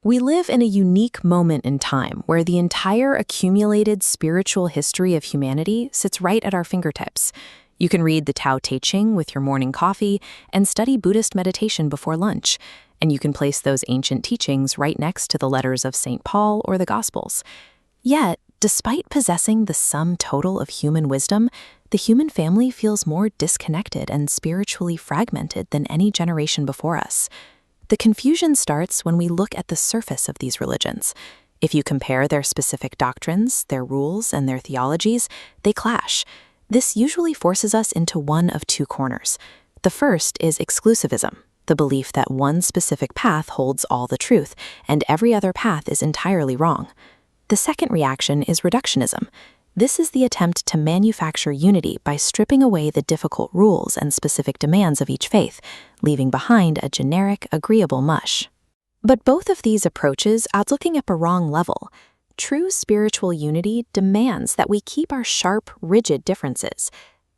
We live in a unique moment in time where the entire accumulated spiritual history of humanity sits right at our fingertips. You can read the Tao Te Ching with your morning coffee and study Buddhist meditation before lunch. And you can place those ancient teachings right next to the letters of St. Paul or the Gospels. Yet, despite possessing the sum total of human wisdom, the human family feels more disconnected and spiritually fragmented than any generation before us. The confusion starts when we look at the surface of these religions. If you compare their specific doctrines, their rules, and their theologies, they clash. This usually forces us into one of two corners. The first is exclusivism, the belief that one specific path holds all the truth, and every other path is entirely wrong. The second reaction is reductionism. This is the attempt to manufacture unity by stripping away the difficult rules and specific demands of each faith, leaving behind a generic, agreeable mush. But both of these approaches are looking at the wrong level. True spiritual unity demands that we keep our sharp, rigid differences.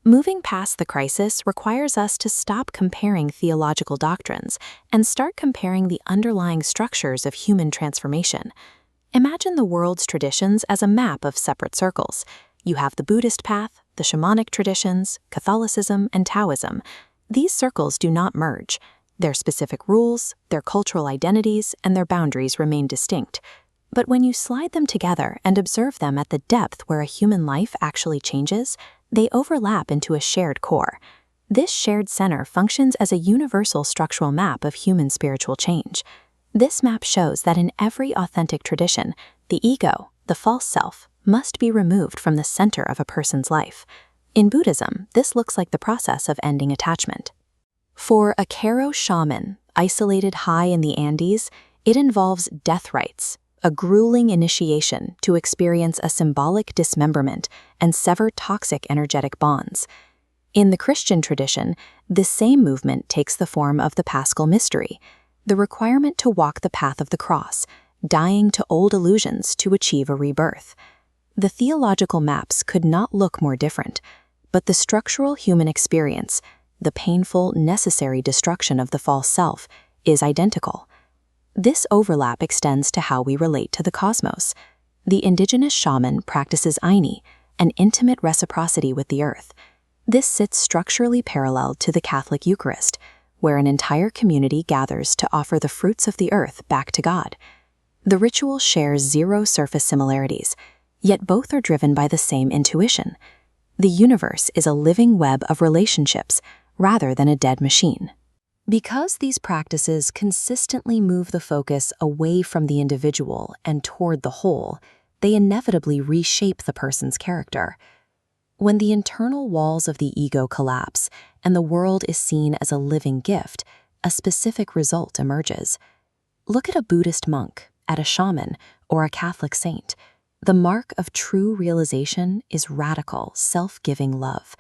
Moving past the crisis requires us to stop comparing theological doctrines and start comparing the underlying structures of human transformation. Imagine the world's traditions as a map of separate circles. You have the Buddhist path, the shamanic traditions, Catholicism, and Taoism. These circles do not merge. Their specific rules, their cultural identities, and their boundaries remain distinct. But when you slide them together and observe them at the depth where a human life actually changes, they overlap into a shared core. This shared center functions as a universal structural map of human spiritual change. This map shows that in every authentic tradition, the ego, the false self, must be removed from the center of a person's life. In Buddhism, this looks like the process of ending attachment. For a Karo shaman, isolated high in the Andes, it involves death rites, a grueling initiation to experience a symbolic dismemberment and sever toxic energetic bonds. In the Christian tradition, this same movement takes the form of the Paschal Mystery, the requirement to walk the path of the cross, dying to old illusions to achieve a rebirth. The theological maps could not look more different, but the structural human experience, the painful, necessary destruction of the false self, is identical. This overlap extends to how we relate to the cosmos. The indigenous shaman practices Aini, an intimate reciprocity with the earth. This sits structurally parallel to the Catholic Eucharist, where an entire community gathers to offer the fruits of the earth back to God. The ritual shares zero surface similarities, yet both are driven by the same intuition. The universe is a living web of relationships rather than a dead machine. Because these practices consistently move the focus away from the individual and toward the whole, they inevitably reshape the person's character. When the internal walls of the ego collapse and the world is seen as a living gift, a specific result emerges. Look at a Buddhist monk, at a shaman, or a Catholic saint. The mark of true realization is radical, self-giving love.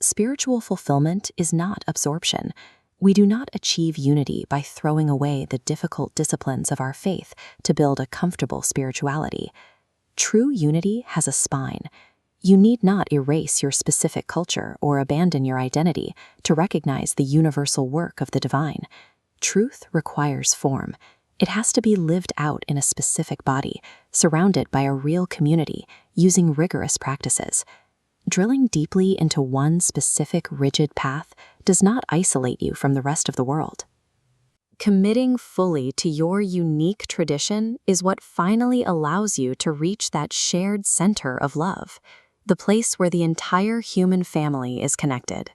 Spiritual fulfillment is not absorption. We do not achieve unity by throwing away the difficult disciplines of our faith to build a comfortable spirituality. True unity has a spine. You need not erase your specific culture or abandon your identity to recognize the universal work of the divine. Truth requires form. It has to be lived out in a specific body, surrounded by a real community, using rigorous practices. Drilling deeply into one specific rigid path does not isolate you from the rest of the world. Committing fully to your unique tradition is what finally allows you to reach that shared center of love, the place where the entire human family is connected.